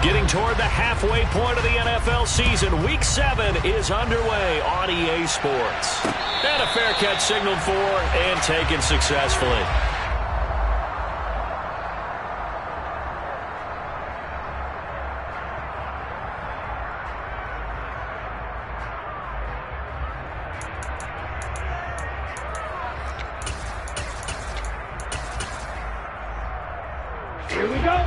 Getting toward the halfway point of the NFL season. Week 7 is underway on EA Sports. And a fair catch signaled for and taken successfully. Here we go.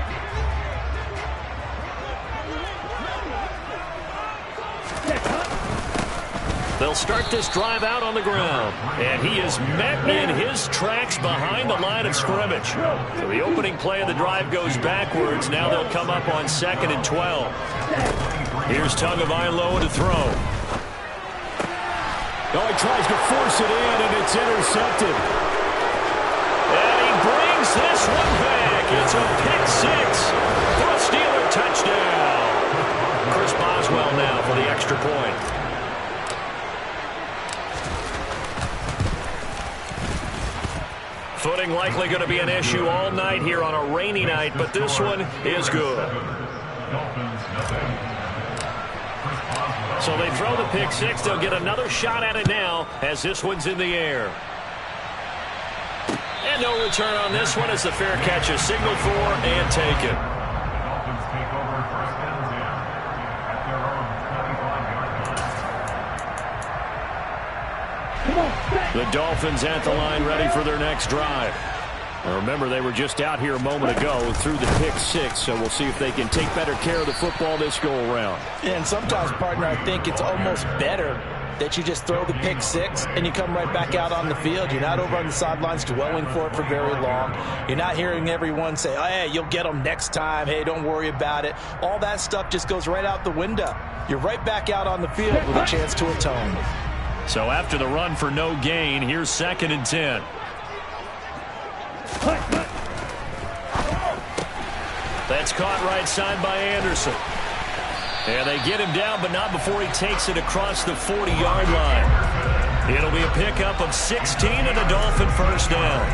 They'll start this drive out on the ground. And he is met in his tracks behind the line of scrimmage. So the opening play of the drive goes backwards. Now they'll come up on 2nd and 12. Here's Tagovailoa to throw. Oh, he tries to force it in, and it's intercepted. And he brings this one back. It's a pick 6 for a Steeler touchdown. Chris Boswell now for the extra point. Footing likely going to be an issue all night here on a rainy night, but this one is good. So they throw the pick 6. They'll get another shot at it now as this one's in the air. And no return on this one as the fair catch is signaled for and taken. The Dolphins at the line ready for their next drive. Now remember, they were just out here a moment ago through the pick 6, so we'll see if they can take better care of the football this go-around. And sometimes, partner, I think it's almost better that you just throw the pick 6 and you come right back out on the field. You're not over on the sidelines dwelling for it for very long. You're not hearing everyone say, oh, hey, you'll get them next time. Hey, don't worry about it. All that stuff just goes right out the window. You're right back out on the field with a chance to atone. So after the run for no gain, here's 2nd and 10. That's caught right side by Anderson. And they get him down, but not before he takes it across the 40-yard line. It'll be a pickup of 16 and a Dolphin first down.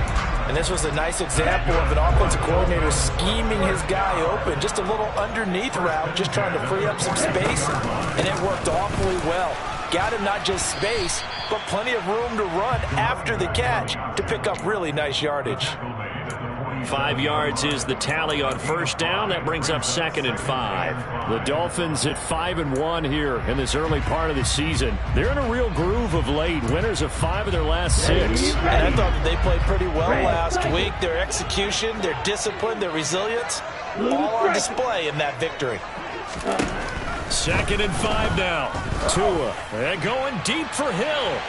And this was a nice example of an offensive coordinator scheming his guy open. Just a little underneath route, just trying to free up some space, and it worked awfully well. Got him not just space, but plenty of room to run after the catch to pick up really nice yardage. 5 yards is the tally on first down. That brings up 2nd and 5. The Dolphins at 5-1 here in this early part of the season. They're in a real groove of late. Winners of 5 of their last 6. And I thought that they played pretty well last week. Their execution, their discipline, their resilience, all on display in that victory. 2nd and 5 now. Tua. And going deep for Hill.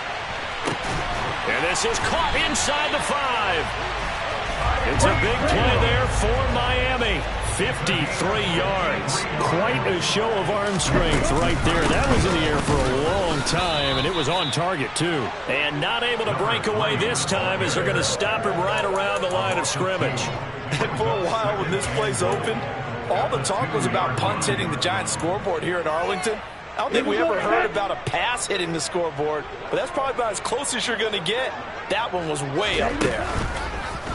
And this is caught inside the 5. It's a big play there for Miami. 53 yards. Quite a show of arm strength right there. That was in the air for a long time, and it was on target, too. And not able to break away this time as they're going to stop him right around the line of scrimmage. And for a while when this play's open, all the talk was about punts hitting the Giants scoreboard here at Arlington. I don't think we ever heard about a pass hitting the scoreboard, but that's probably about as close as you're going to get. That one was way up there.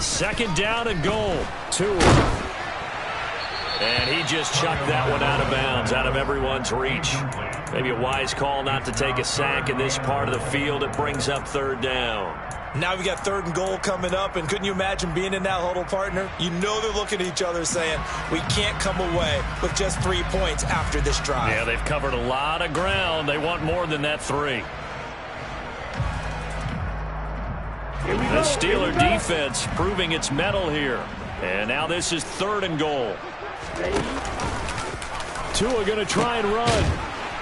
2nd down and goal. Tua. And he just chucked that one out of bounds, out of everyone's reach. Maybe a wise call not to take a sack in this part of the field. It brings up 3rd down. Now we got 3rd and goal coming up, and couldn't you imagine being in that huddle, partner? You know they're looking at each other saying, we can't come away with just 3 points after this drive. Yeah, they've covered a lot of ground. They want more than that 3. The Steeler defense proving its mettle here. And now this is 3rd and goal. Tua going to try and run.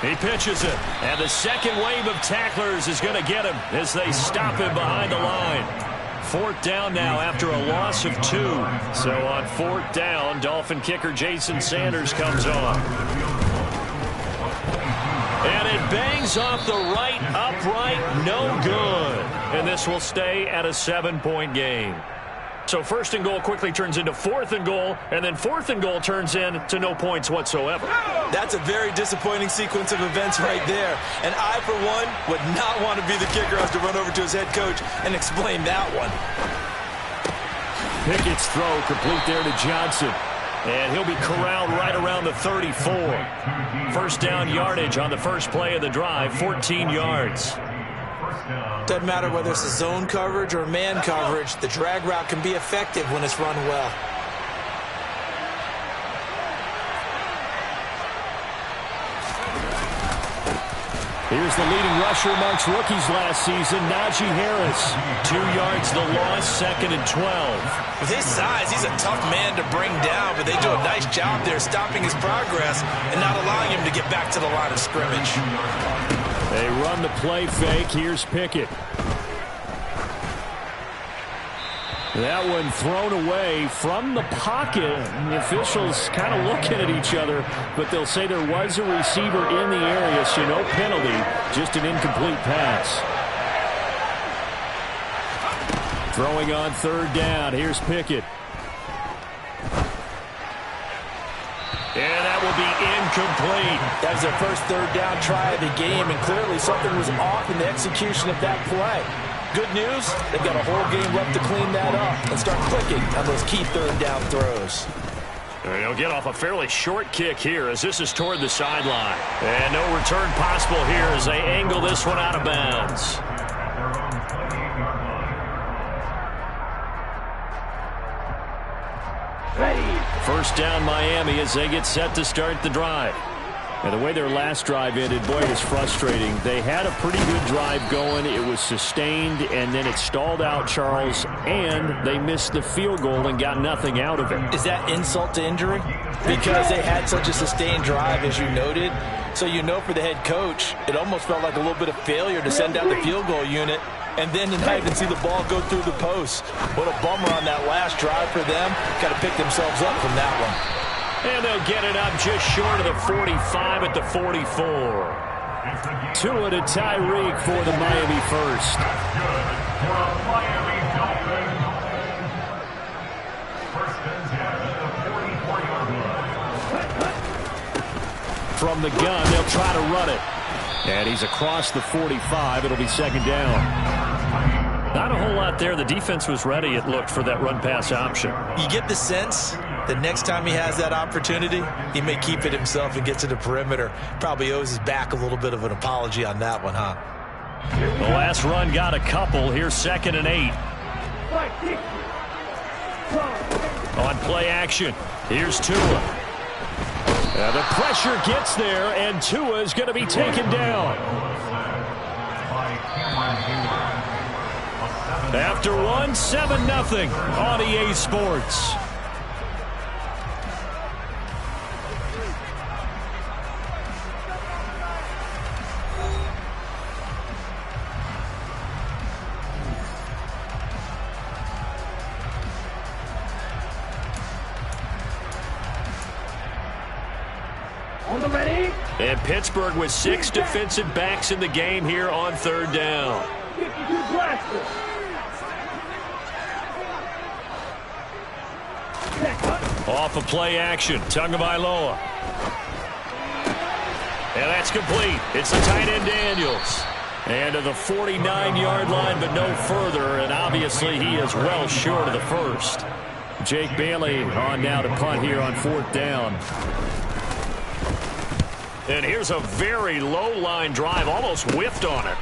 He pitches it. And the second wave of tacklers is going to get him as they stop him behind the line. 4th down now after a loss of 2. So on 4th down, Dolphin kicker Jason Sanders comes on. And it bangs off the right upright. No good. And this will stay at a 7-point game. So 1st and goal quickly turns into 4th and goal, and then 4th and goal turns into no points whatsoever. That's a very disappointing sequence of events right there. And I, for one, would not want to be the kicker who has to run over to his head coach and explain that one. Pickett's throw complete there to Johnson. And he'll be corralled right around the 34. First down yardage on the first play of the drive, 14 yards. Doesn't matter whether it's a zone coverage or man coverage, the drag route can be effective when it's run well. Here's the leading rusher amongst rookies last season, Najee Harris. 2 yards the loss, 2nd and 12. With his size, he's a tough man to bring down, but they do a nice job there stopping his progress and not allowing him to get back to the line of scrimmage. They run the play fake. Here's Pickett. That one thrown away from the pocket. The officials kind of looking at each other, but they'll say there was a receiver in the area, so no penalty, just an incomplete pass. Throwing on third down. Here's Pickett. And that will be incomplete. That was their first third down try of the game, and clearly something was off in the execution of that play. Good news, they've got a whole game left to clean that up and start clicking on those key third down throws. And he'll get off a fairly short kick here as this is toward the sideline. And no return possible here as they angle this one out of bounds. First down Miami as they get set to start the drive. And the way their last drive ended, boy, it was frustrating. They had a pretty good drive going. It was sustained, and then it stalled out, Charles, and they missed the field goal and got nothing out of it. Is that insult to injury? Because they had such a sustained drive, as you noted. So you know for the head coach, it almost felt like a little bit of failure to send out the field goal unit and then not even see the ball go through the post. What a bummer on that last drive for them. Got to pick themselves up from that one. And they'll get it up just short of the 45 at the 44. Tua to Tyreek for the Miami first. From the gun, they'll try to run it. And he's across the 45. It'll be second down. Not a whole lot there. The defense was ready, it looked, for that run-pass option. You get the sense that next time he has that opportunity, he may keep it himself and get to the perimeter. Probably owes his back a little bit of an apology on that one, huh? The last run got a couple. Here's 2nd and 8. On play action, here's Tua. The pressure gets there, and Tua is going to be taken down. After one, 7-0 on EA Sports. And Pittsburgh with 6 defensive backs in the game here on third down. Off of play action, Tagovailoa. And that's complete. It's the tight end Daniels. And to the 49-yard line, but no further. And obviously he is well short of the first. Jake Bailey on now to punt here on fourth down. And here's a very low-line drive, almost whiffed on it.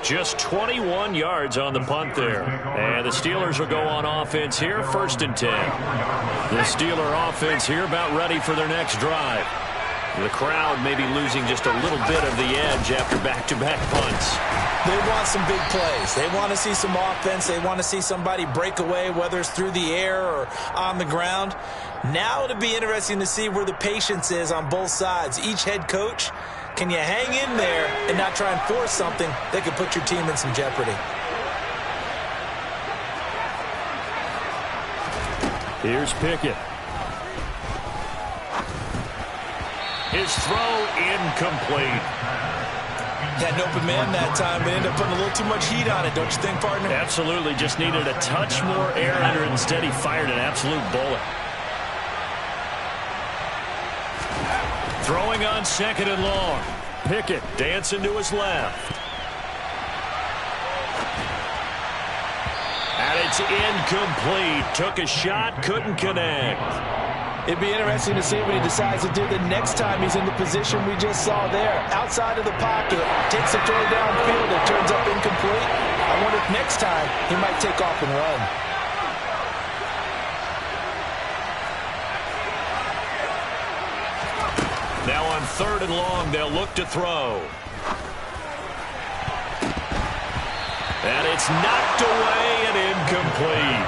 Just 21 yards on the punt there. And the Steelers will go on offense here, 1st and 10. The Steeler offense here about ready for their next drive. The crowd may be losing just a little bit of the edge after back-to-back punts. They want some big plays. They want to see some offense. They want to see somebody break away, whether it's through the air or on the ground. Now it'll be interesting to see where the patience is on both sides. Each head coach, can you hang in there and not try and force something that could put your team in some jeopardy? Here's Pickett. His throw incomplete. Had an open man that time, but ended up putting a little too much heat on it, don't you think, partner? Absolutely. Just needed a touch more air under it. Instead, he fired an absolute bullet. Throwing on 2nd and long. Pickett dancing to his left. And It's incomplete. Took a shot, couldn't connect. It'd be interesting to see what he decides to do the next time he's in the position we just saw there. Outside of the pocket, takes a throw downfield, it turns up incomplete. I wonder if next time he might take off and run. Now on 3rd and long, they'll look to throw. And it's knocked away and incomplete.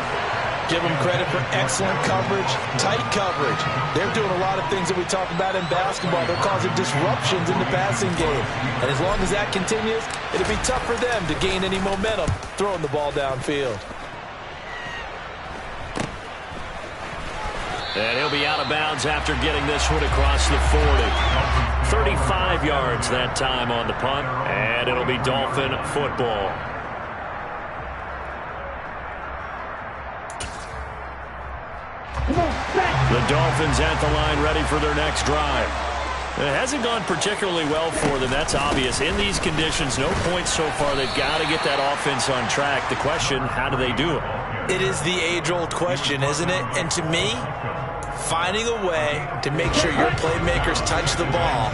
Give them credit for excellent coverage, tight coverage. They're doing a lot of things that we talk about in basketball. They're causing disruptions in the passing game. And as long as that continues, it'll be tough for them to gain any momentum throwing the ball downfield. And he'll be out of bounds after getting this one across the 40. 35 yards that time on the punt. And it'll be Dolphin football. The Dolphins at the line, ready for their next drive. It hasn't gone particularly well for them. That's obvious. In these conditions, no points so far. They've got to get that offense on track. The question, how do they do it? It is the age-old question, isn't it? And to me, finding a way to make sure your playmakers touch the ball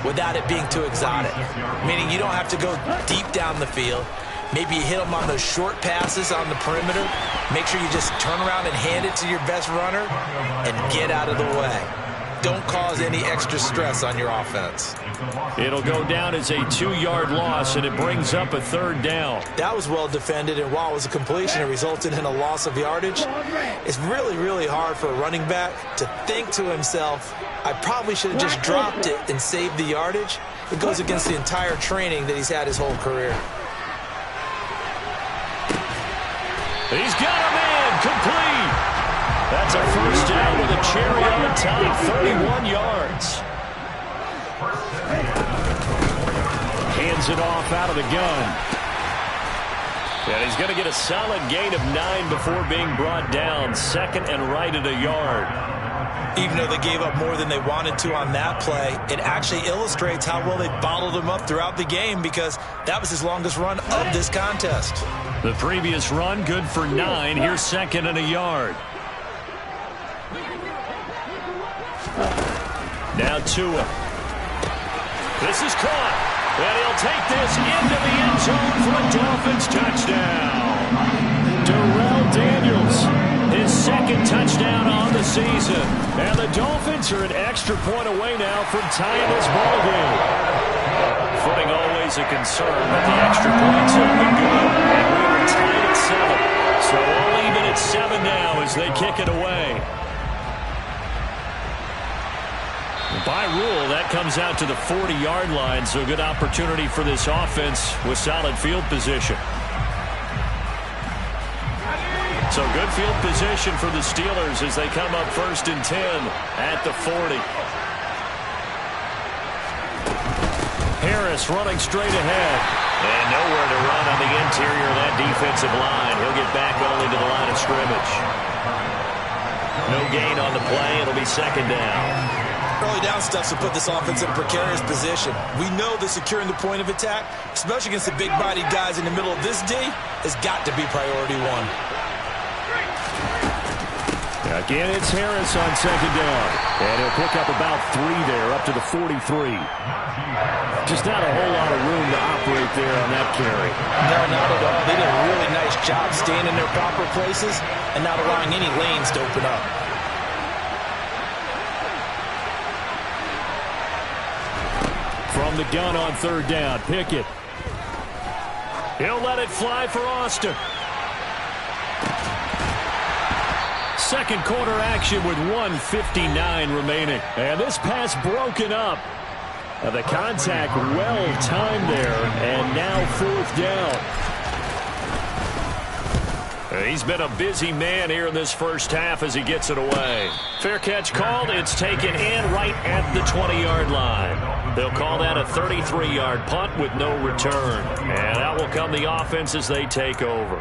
without it being too exotic. Meaning you don't have to go deep down the field. Maybe you hit them on those short passes on the perimeter. Make sure you just turn around and hand it to your best runner and get out of the way. Don't cause any extra stress on your offense. It'll go down as a 2-yard loss, and it brings up a 3rd down. That was well defended, and while it was a completion, it resulted in a loss of yardage. It's really, really hard for a running back to think to himself, I probably should have just dropped it and saved the yardage. It goes against the entire training that he's had his whole career. He's got a man, complete. That's a 1st down with a cherry on top, 31 yards. Hands it off out of the gun. And he's going to get a solid gain of 9 before being brought down. 2nd and right at a yard. Even though they gave up more than they wanted to on that play, it actually illustrates how well they bottled him up throughout the game because that was his longest run of this contest. The previous run, good for 9. Here's 2nd and a yard. Now Tua. This is caught. And he'll take this into the end zone for a Dolphins touchdown. Darrell Daniels, his 2nd touchdown on the season. And the Dolphins are an extra point away now from tying this ball game. Footing always a concern, but the extra points have been good. And we are tied at 7. So all even at 7 now as they kick it away. By rule, that comes out to the 40-yard line, so good opportunity for this offense with solid field position. So good field position for the Steelers as they come up 1st and 10 at the 40. Harris running straight ahead. And nowhere to run on the interior of that defensive line. He'll get back only to the line of scrimmage. No gain on the play. It'll be 2nd down. Early down stuff to put this offense in a precarious position. We know that securing the point of attack, especially against the big-bodied guys in the middle of this D, has got to be priority 1. Again, it's Harris on 2nd down. And he'll pick up about 3 there, up to the 43. Just not a whole lot of room to operate there on that carry. No, not at all. They did a really nice job staying in their proper places and not allowing any lanes to open up. From the gun on 3rd down, Pickett. He'll let it fly for Austin. 2nd quarter action with 1:59 remaining. And this pass broken up. The contact well timed there, and now 4th down. He's been a busy man here in this first half as he gets it away. Fair catch called. It's taken in right at the 20-yard line. They'll call that a 33-yard punt with no return. And out will come the offense as they take over.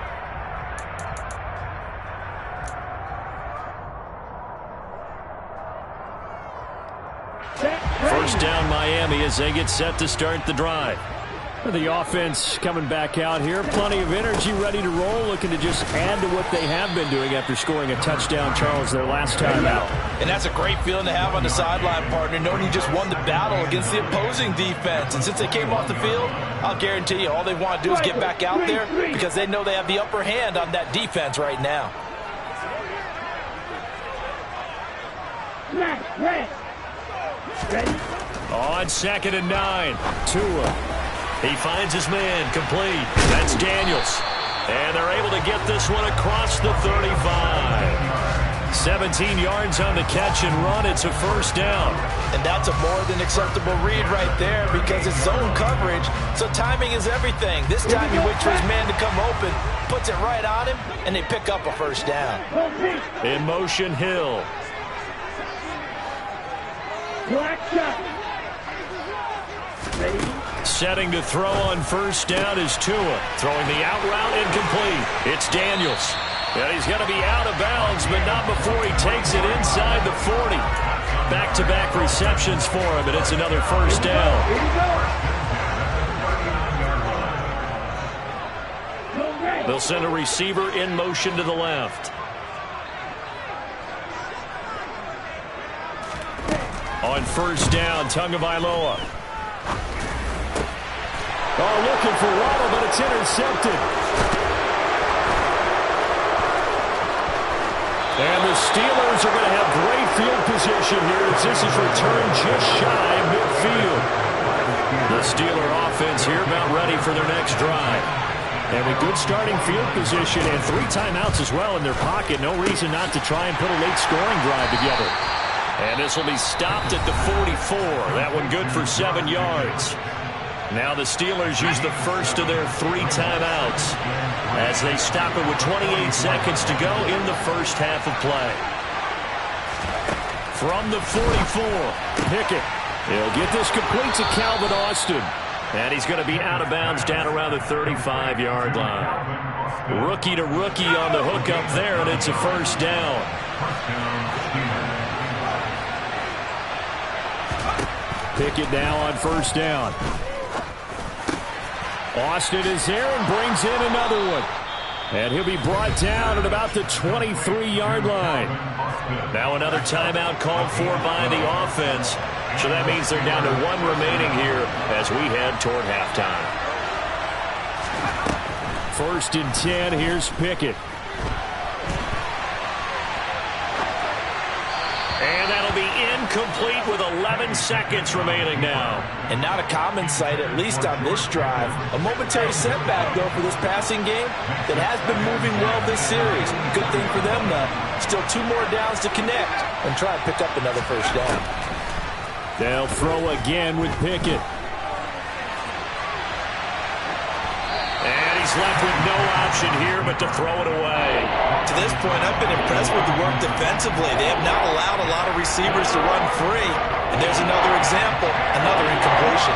First down Miami as they get set to start the drive. The offense coming back out here. Plenty of energy, ready to roll, looking to just add to what they have been doing after scoring a touchdown, Charles, their last time out. And that's a great feeling to have on the sideline, partner, knowing you just won the battle against the opposing defense. And since they came off the field, I'll guarantee you all they want to do is get back out there because they know they have the upper hand on that defense right now. Ready? On 2nd and 9, Tua. He finds his man, complete. That's Daniels. And they're able to get this one across the 35. 17 yards on the catch and run. It's a first down. And that's a more than acceptable read right there because it's zone coverage, so timing is everything. This time he waits for his man to come open, puts it right on him, and they pick up a first down. In motion, Hill. Setting to throw on first down is Tua. Throwing the out route incomplete. It's Daniels. And he's going to be out of bounds, but not before he takes it inside the 40. Back-to-back receptions for him, and it's another first down. They'll send a receiver in motion to the left. On first down, Tagovailoa. Oh, looking for Waddle, but it's intercepted. And the Steelers are going to have great field position here as this is returned just shy of midfield. The Steeler offense here about ready for their next drive. And with good starting field position and 3 timeouts as well in their pocket, no reason not to try and put a late scoring drive together. And this will be stopped at the 44. That one good for 7 yards. Now the Steelers use the first of their 3 timeouts as they stop it with 28 seconds to go in the first half of play. From the 44, Pickett. He'll get this complete to Calvin Austin. And he's going to be out of bounds down around the 35-yard line. Rookie to rookie on the hook up there, and it's a first down. Pickett now on first down. Austin is there and brings in another one. And he'll be brought down at about the 23-yard line. Now another timeout called for by the offense. So that means they're down to 1 remaining here as we head toward halftime. 1st and 10, here's Pickett. And that'll be incomplete with 11 seconds remaining now. And not a common sight, at least on this drive. A momentary setback, though, for this passing game that has been moving well this series. Good thing for them, though. Still 2 more downs to connect and try and pick up another first down. They'll throw again with Pickett. And he's left with no option here but to throw it away. To this point, I've been impressed with the work defensively. They have not allowed a lot of receivers to run free. And there's another example, another incompletion.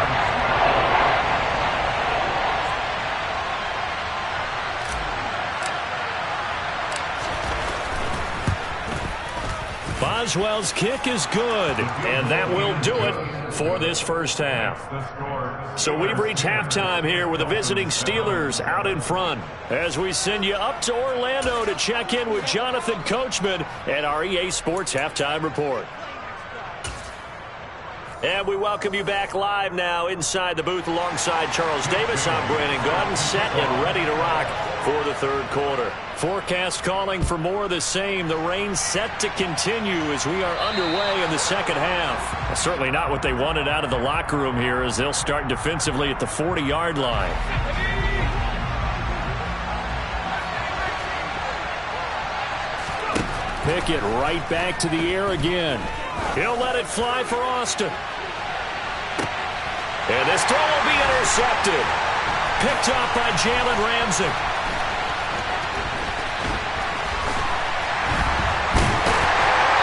Boswell's kick is good, and that will do it for this first half. So we've reached halftime here with the visiting Steelers out in front as we send you up to Orlando to check in with Jonathan Coachman and our EA Sports Halftime Report. And we welcome you back live now inside the booth alongside Charles Davis. I'm Brandon Gaudin, set and ready to rock for the 3rd quarter. Forecast calling for more of the same. The rain set to continue as we are underway in the 2nd half. Well, certainly not what they wanted out of the locker room here as they'll start defensively at the 40-yard line. Pickett right back to the air again. He'll let it fly for Austin. And this throw will be intercepted. Picked up by Jalen Ramsey.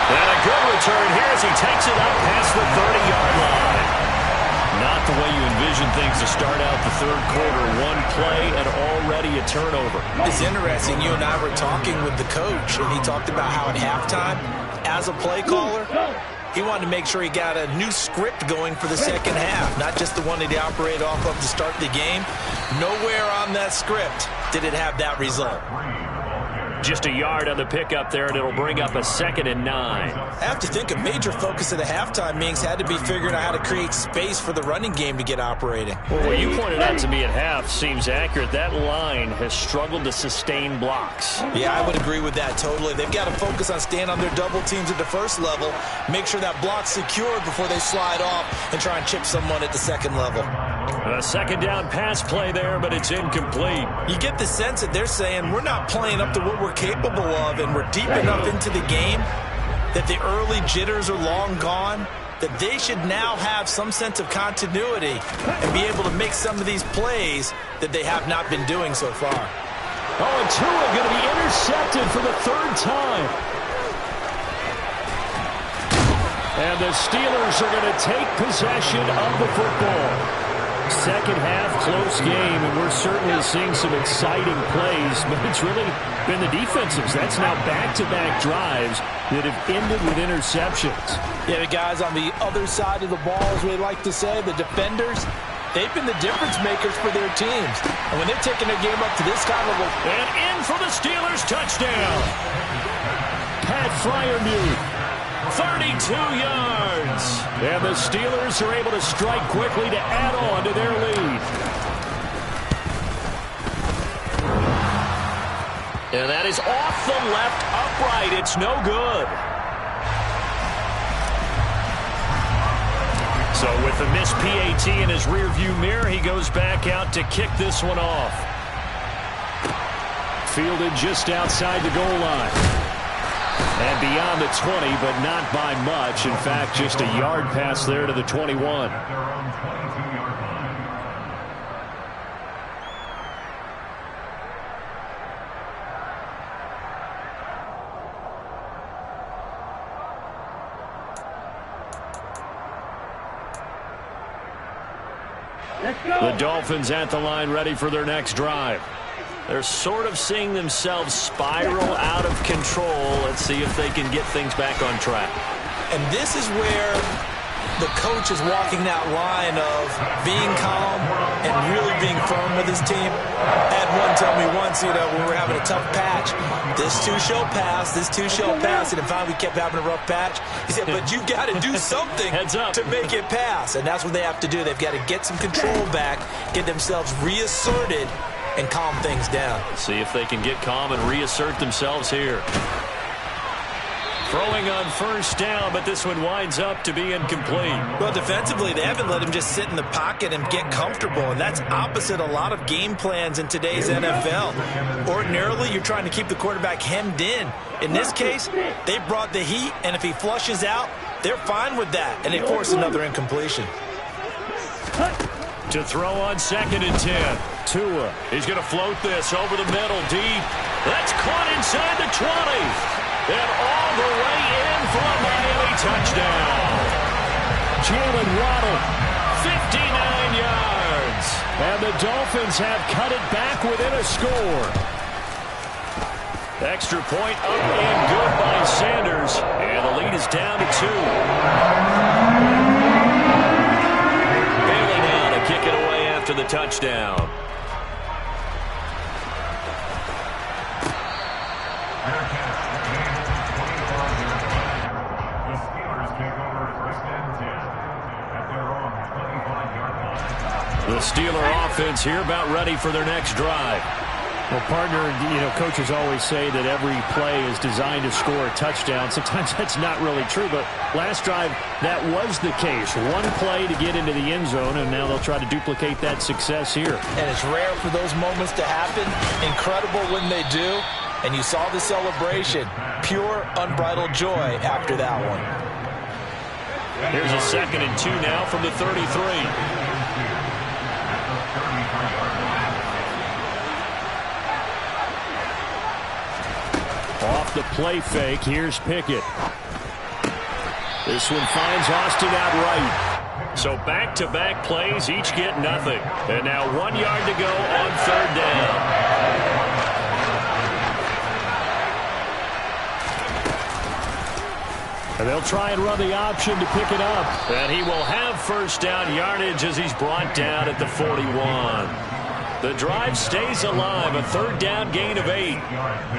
And a good return here as he takes it up past the 30-yard line. Not the way you envision things to start out the 3rd quarter. 1 play and already a turnover. It's interesting. You and I were talking with the coach, and he talked about how at halftime, as a play caller, He wanted to make sure he got a new script going for the second half, not just the one that he operated off of to start the game. Nowhere on that script did it have that result. Just a yard on the pickup there, and it'll bring up a 2nd and 9. I have to think a major focus of the halftime meetings had to be figuring out how to create space for the running game to get operating. Well, what you pointed out to me at half seems accurate. That line has struggled to sustain blocks. Yeah, I would agree with that totally. They've got to focus on staying on their double teams at the first level, make sure that block's secured before they slide off and try and chip someone at the second level. A 2nd down pass play there, but it's incomplete. You get the sense that they're saying we're not playing up to what we're capable of, and we're deep enough into the game that the early jitters are long gone, that they should now have some sense of continuity and be able to make some of these plays that they have not been doing so far. Oh, and Tua going to be intercepted for the 3rd time. And the Steelers are going to take possession of the football. Second half, close game, and we're certainly seeing some exciting plays, but it's really been the defensives. That's now back-to-back drives that have ended with interceptions. Yeah, the guys on the other side of the ball, as we like to say, the defenders, they've been the difference makers for their teams. And when they're taking their game up to this kind of a... And in for the Steelers, touchdown. Pat Freiermuth. 32 yards. And the Steelers are able to strike quickly to add on to their lead. And that is off the left upright. It's no good. So with the missed PAT in his rearview mirror, he goes back out to kick this one off. Fielded just outside the goal line. And beyond the 20, but not by much. In fact, just a yard pass there to the 21. The Dolphins at the line, ready for their next drive. They're sort of seeing themselves spiral out of control. Let's see if they can get things back on track. And this is where the coach is walking that line of being calm and really being firm with his team. I had one tell me once, when we were having a tough patch, this too shall pass, this too shall pass, and then finally we kept having a rough patch. He said, but you've got to do something to make it pass. And that's what they have to do. They've got to get some control back, get themselves reasserted, and calm things down. See if they can get calm and reassert themselves here. Throwing on first down, but this one winds up to be incomplete. Well, defensively, they haven't let him just sit in the pocket and get comfortable, and that's opposite a lot of game plans in today's NFL. Ordinarily, you're trying to keep the quarterback hemmed in. In this case, they brought the heat, and if he flushes out, they're fine with that, and they force another incompletion. To throw on 2nd and 10. Tua. He's going to float this over the middle, deep. That's caught inside the 20. And all the way in for a Miami touchdown. Jalen Waddle. 59 yards. And the Dolphins have cut it back within a score. Extra point up and good by Sanders. And the lead is down to 2. Bailey now to kick it away after the touchdown. The Steeler offense here about ready for their next drive. Well, partner, coaches always say that every play is designed to score a touchdown. Sometimes that's not really true, but last drive, that was the case. One play to get into the end zone, and now they'll try to duplicate that success here. And it's rare for those moments to happen. Incredible when they do. And you saw the celebration. Pure, unbridled joy after that one. Here's a 2nd and 2 now from the 33. Off the play fake, here's Pickett. This one finds Austin outright. So back-to-back plays, each get nothing. And now 1 yard to go on 3rd down. And they'll try and run the option to pick it up. And he will have first down yardage as he's brought down at the 41. The drive stays alive, a third down gain of 8.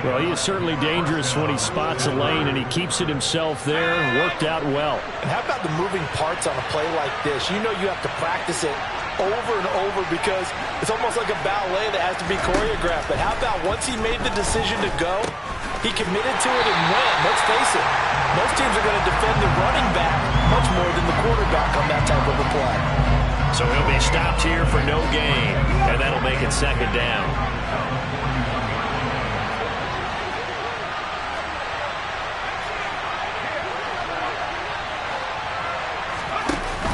Well, he is certainly dangerous when he spots a lane, and he keeps it himself there. Worked out well. And how about the moving parts on a play like this? You know you have to practice it over and over because it's almost like a ballet that has to be choreographed. But how about once he made the decision to go, he committed to it and went. Let's face it, most teams are going to defend the running back much more than the quarterback on that type of a play. So he'll be stopped here for no gain, and that'll make it second down.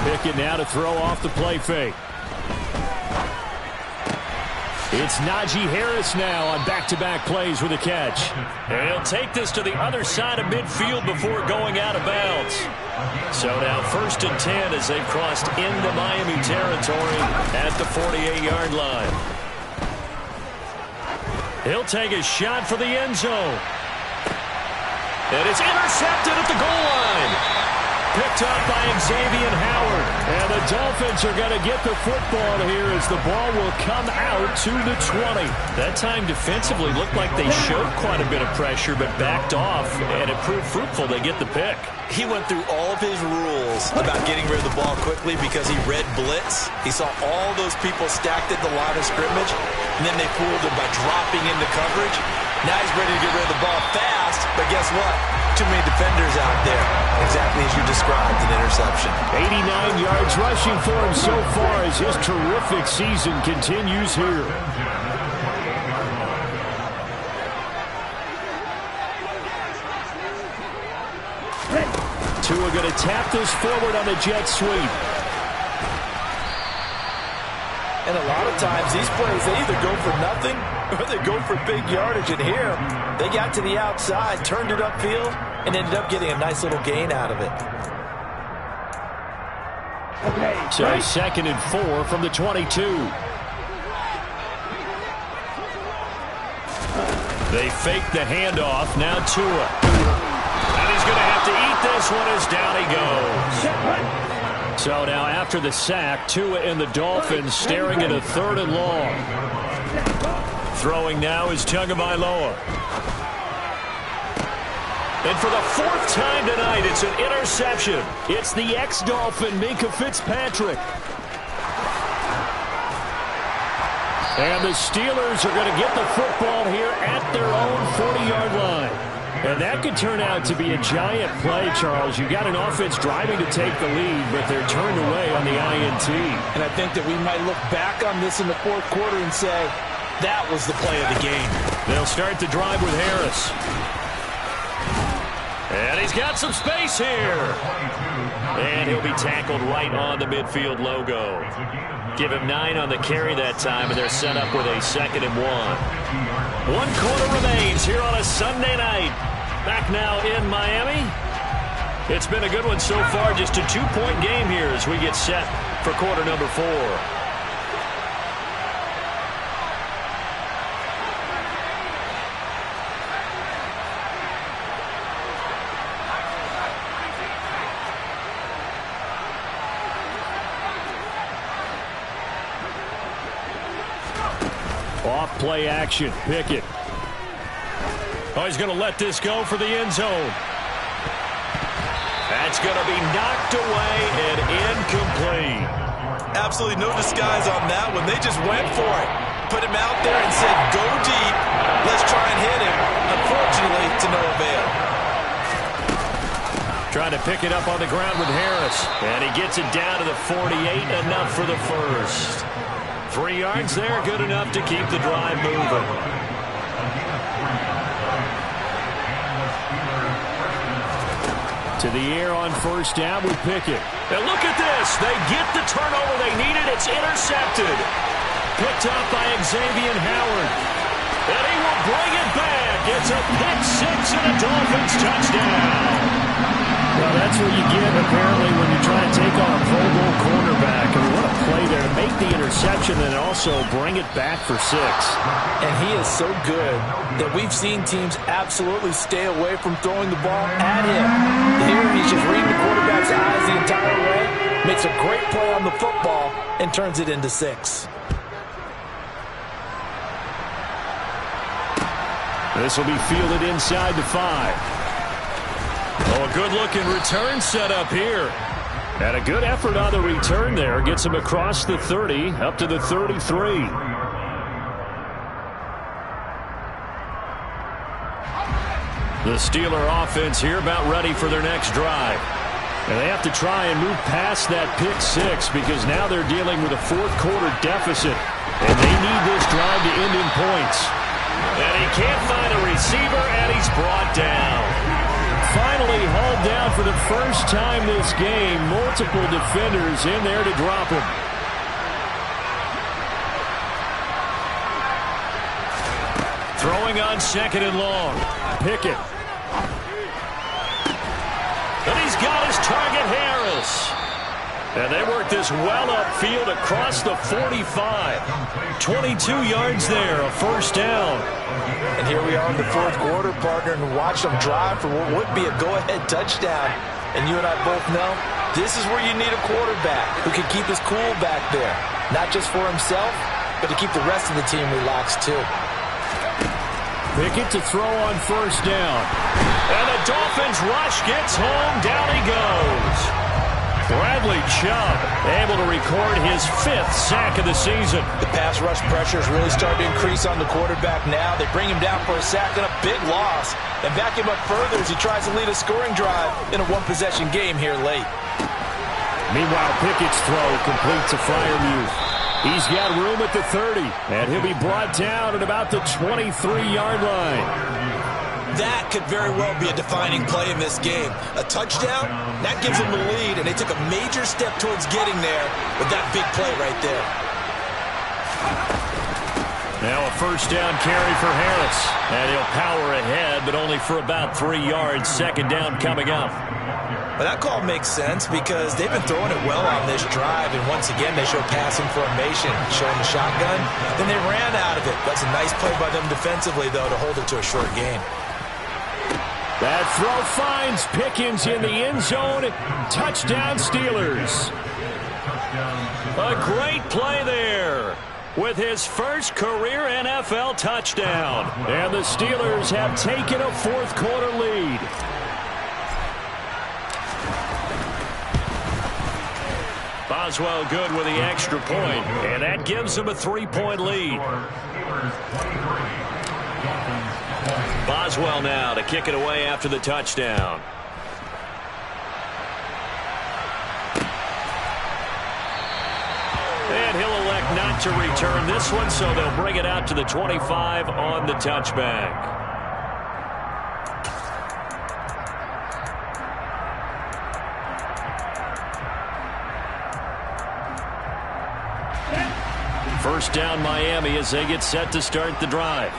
Pickett now to throw off the play fake. It's Najee Harris now on back-to-back plays with a catch. And he'll take this to the other side of midfield before going out of bounds. So now 1st and 10 as they've crossed into Miami territory at the 48-yard line. He'll take a shot for the end zone. And it's intercepted at the goal line. Picked up by Xavier Howard. And the Dolphins are going to get the football here as the ball will come out to the 20. That time defensively looked like they showed quite a bit of pressure but backed off, and it proved fruitful. They get the pick. He went through all of his rules about getting rid of the ball quickly because he read blitz. He saw all those people stacked at the line of scrimmage, and then they fooled him by dropping into coverage. Now he's ready to get rid of the ball fast, but guess what? Too many defenders out there. Exactly as you described, an interception. 89 yards rushing for him so far as his terrific season continues here. Tua going to tap this forward on the jet sweep. And a lot of times these plays, they either go for nothing or they go for big yardage. And here, they got to the outside, turned it upfield, and ended up getting a nice little gain out of it. So 2nd and 4 from the 22. They fake the handoff. Now Tua. And he's going to have to eat this one as down he goes. So now after the sack, Tua and the Dolphins staring at a 3rd and long. Throwing now is Tagovailoa. And for the 4th time tonight, it's an interception. It's the ex-Dolphin, Minkah Fitzpatrick. And the Steelers are going to get the football here at their own 40-yard line. And that could turn out to be a giant play, Charles. You got an offense driving to take the lead, but they're turned away on the INT. And I think that we might look back on this in the 4th quarter and say, that was the play of the game. They'll start the drive with Harris. And he's got some space here. And he'll be tackled right on the midfield logo. Give him 9 on the carry that time, and they're set up with a 2nd and 1. 1 quarter remains here on a Sunday night. Back now in Miami. It's been a good one so far. Just a 2-point game here as we get set for quarter number 4. Off play action. Pickett. Oh, he's going to let this go for the end zone. That's going to be knocked away and incomplete. Absolutely no disguise on that one. They just went for it. Put him out there and said, go deep. Let's try and hit him. Unfortunately, to no avail. Trying to pick it up on the ground with Harris. And he gets it down to the 48. Enough for the first. 3 yards there, good enough to keep the drive moving. To the air on 1st down with Pickett. And look at this. They get the turnover they needed. It's intercepted. Picked up by Xavier Howard. And he will bring it back. It's a pick 6 and a Dolphins touchdown. Well, that's what you get, apparently, when you try to take on a Pro Bowl cornerback. And what a play there to make the interception and also bring it back for 6. And he is so good that we've seen teams absolutely stay away from throwing the ball at him. Here he makes a great play on the football and turns it into 6. This will be fielded inside the 5. Oh, a good-looking return set up here. And a good effort on the return there. Gets him across the 30, up to the 33. The Steeler offense here about ready for their next drive. And they have to try and move past that pick 6 because now they're dealing with a fourth-quarter deficit. And they need this drive to end in points. And he can't find a receiver, and he's brought down. Finally hauled down for the first time this game. Multiple defenders in there to drop him. Throwing on 2nd and long. Pickett. And he's got his target, Harris. And they work this well upfield across the 45. 22 yards there, a first down. And here we are in the fourth quarter, partner, and watch them drive for what would be a go-ahead touchdown. And you and I both know this is where you need a quarterback who can keep his cool back there. Not just for himself, but to keep the rest of the team relaxed too. Pickett to throw on first down. And the Dolphins rush gets home. Down he goes. Bradley Chubb able to record his 5th sack of the season. The pass rush pressure is really starting to increase on the quarterback now. They bring him down for a sack and a big loss. And back him up further as he tries to lead a scoring drive in a one-possession game here late. Meanwhile, Pickett's throw complete to Freiermuth. He's got room at the 30, and he'll be brought down at about the 23-yard line. That could very well be a defining play in this game. A touchdown, that gives them the lead, and they took a major step towards getting there with that big play right there. Now a first down carry for Harris. And he'll power ahead, but only for about 3 yards. 2nd down coming up. But that call makes sense because they've been throwing it well on this drive, and once again they show passing formation, showing the shotgun. Then they ran out of it. That's a nice play by them defensively, though, to hold it to a short gain. That throw finds Pickens in the end zone. Touchdown, Steelers. A great play there with his first career NFL touchdown. And the Steelers have taken a fourth-quarter lead. Boswell good with the extra point, and that gives them a 3-point lead. Boswell now to kick it away after the touchdown. And he'll elect not to return this one, so they'll bring it out to the 25 on the touchback. First down Miami as they get set to start the drive.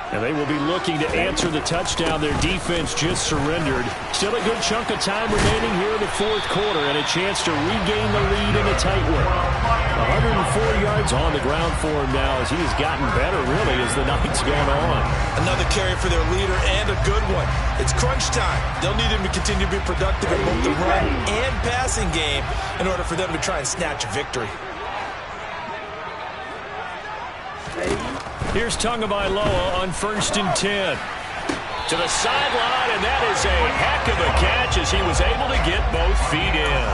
And they will be looking to answer the touchdown their defense just surrendered. Still a good chunk of time remaining here in the fourth quarter and a chance to regain the lead in a tight one. 104 yards on the ground for him now as he's gotten better really as the night's gone on. Another carry for their leader and a good one. It's crunch time. They'll need him to continue to be productive in both the run and passing game in order for them to try and snatch a victory. Here's Tagovailoa on 1st and 10. To the sideline, and that is a heck of a catch as he was able to get both feet in.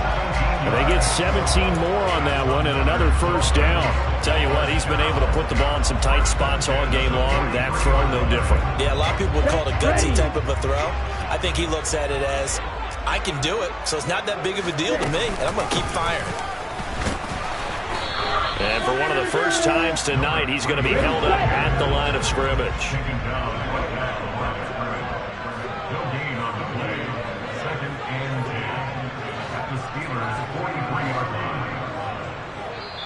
And they get 17 more on that one and another first down. Tell you what, he's been able to put the ball in some tight spots all game long. That throw, no different. Yeah, a lot of people would call it a gutsy type of a throw. I think he looks at it as, I can do it, so it's not that big of a deal to me, and I'm going to keep firing. And for one of the first times tonight, he's going to be held up at the line of scrimmage.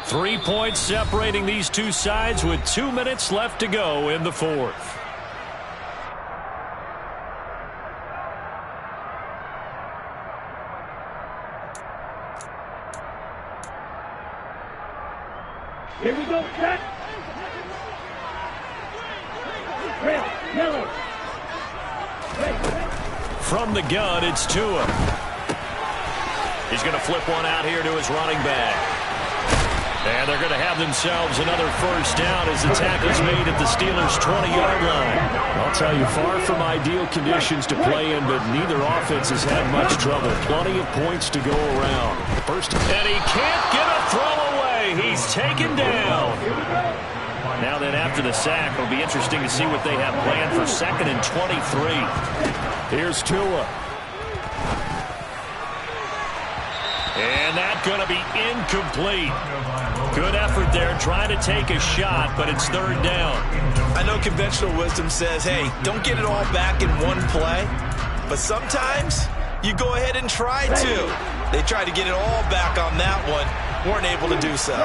3 points separating these two sides with 2 minutes left to go in the fourth. Here we go, set. Red, yellow. From the gun, it's Tua. He's going to flip one out here to his running back. And they're going to have themselves another first down as the tackle's made at the Steelers' 20-yard line. I'll tell you, far from ideal conditions to play in, but neither offense has had much trouble. Plenty of points to go around. And he can't get a throw away. He's taken down. Now then, after the sack, it'll be interesting to see what they have planned for 2nd and 23. Here's Tua. And that's going to be incomplete. Good effort there trying to take a shot, but it's 3rd down. I know conventional wisdom says, hey, don't get it all back in one play. But sometimes you go ahead and try to. They tried to get it all back on that one. Weren't able to do so.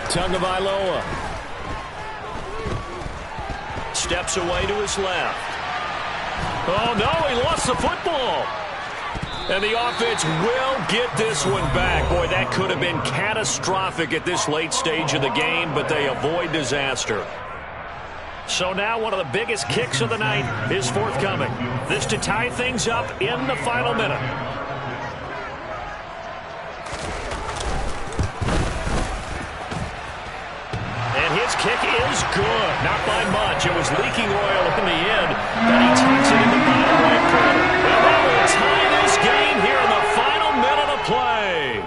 Tagovailoa steps away to his left. Oh, no, he lost the football. And the offense will get this one back. Boy, that could have been catastrophic at this late stage of the game, but they avoid disaster. So now one of the biggest kicks of the night is forthcoming. This to tie things up in the final minute. And his kick is good. Not by much. It was leaking oil in the end, but he takes it in the bottom right corner. And that will tie this game here in the final minute of play.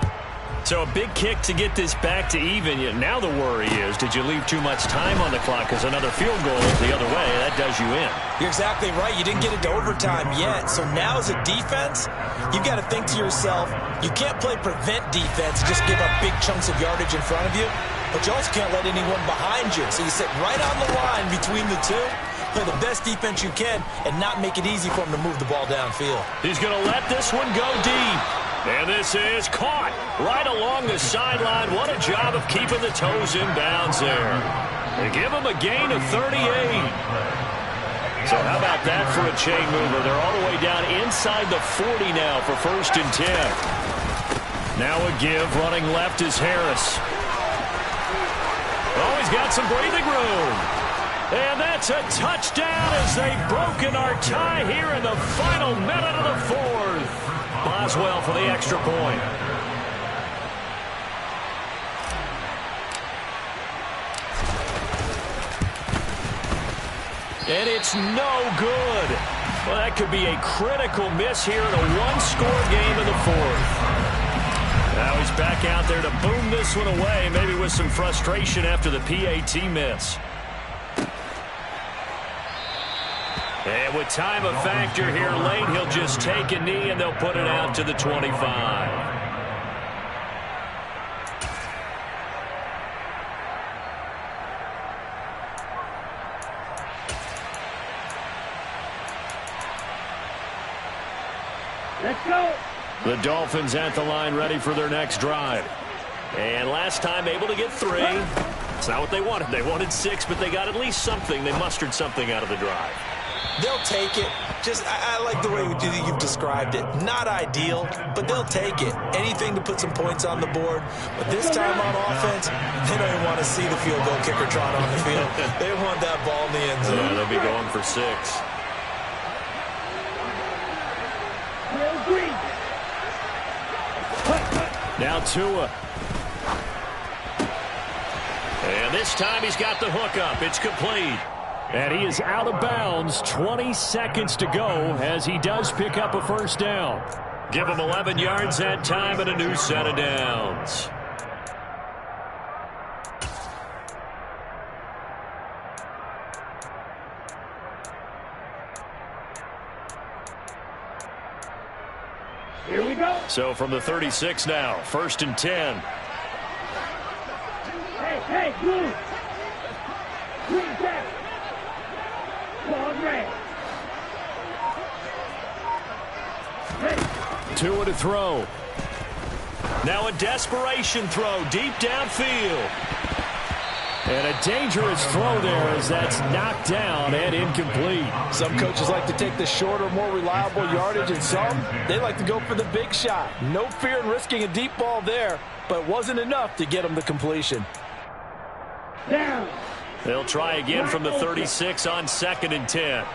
So a big kick to get this back to even. Now the worry is, did you leave too much time on the clock? Because another field goal the other way, that does you in. You're exactly right. You didn't get it to overtime yet. So now as a defense, you've got to think to yourself, you can't play prevent defense, just give up big chunks of yardage in front of you. But you also can't let anyone behind you. So you sit right on the line between the two, play the best defense you can, and not make it easy for him to move the ball downfield. He's going to let this one go deep. And this is caught right along the sideline. What a job of keeping the toes in bounds there. They give him a gain of 38. So how about that for a chain mover? They're all the way down inside the 40 now for 1st and 10. Now a give. Running left is Harris. Oh, he's got some breathing room. And that's a touchdown as they've broken our tie here in the final minute of the 4th. Boswell for the extra point. And it's no good. Well, that could be a critical miss here in a one-score game in the 4th. Now he's back out there to boom this one away, maybe with some frustration after the PAT miss. And with time a factor here late, he'll just take a knee and they'll put it out to the 25. Let's go. The Dolphins at the line ready for their next drive. And last time able to get 3. It's not what they wanted. They wanted 6, but they got at least something. They mustered something out of the drive. They'll take it. Just, I like the way you've described it. Not ideal, but they'll take it. Anything to put some points on the board. But this time on offense, they don't even want to see the field goal kicker trot on the field. They want that ball in the end zone. Yeah, they'll be going for 6. Now Tua. And this time he's got the hook up. It's complete. And he is out of bounds. 20 seconds to go as he does pick up a 1st down. Give him 11 yards that time and a new set of downs. Here we go. So from the 36 now, 1st and 10. Hey, move. Green back. Ball red. Tua to throw. Now a desperation throw deep downfield. And a dangerous throw there as that's knocked down and incomplete. Some coaches like to take the shorter, more reliable yardage, and some, they like to go for the big shot. No fear in risking a deep ball there, but it wasn't enough to get them the completion. Down. They'll try again from the 36 on 2nd and 10.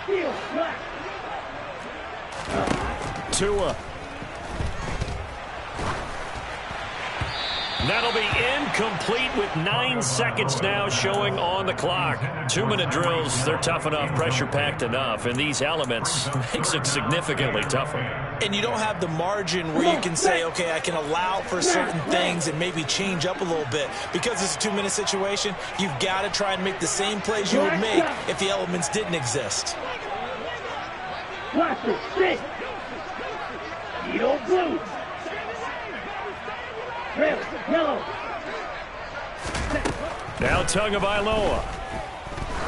Steal, black. Tua. That'll be incomplete with 9 seconds now showing on the clock. 2-minute drills, they're tough enough, pressure-packed enough, and these elements makes it significantly tougher. And you don't have the margin where you can say, okay, I can allow for certain things and maybe change up a little bit. Because it's a 2-minute situation, you've got to try and make the same plays you would make if the elements didn't exist. Watch it, stick. Yellow, blue. Red, yellow. Now Tagovailoa.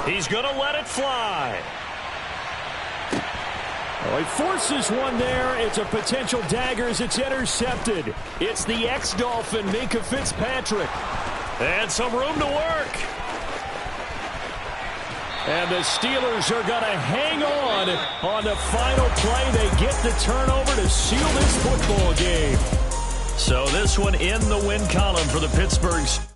He's going to let it fly. Well, he forces one there. It's a potential dagger as it's intercepted. It's the ex-Dolphin, Minkah Fitzpatrick. And some room to work. And the Steelers are going to hang on the final play. They get the turnover to seal this football game. So this one in the win column for the Pittsburghs.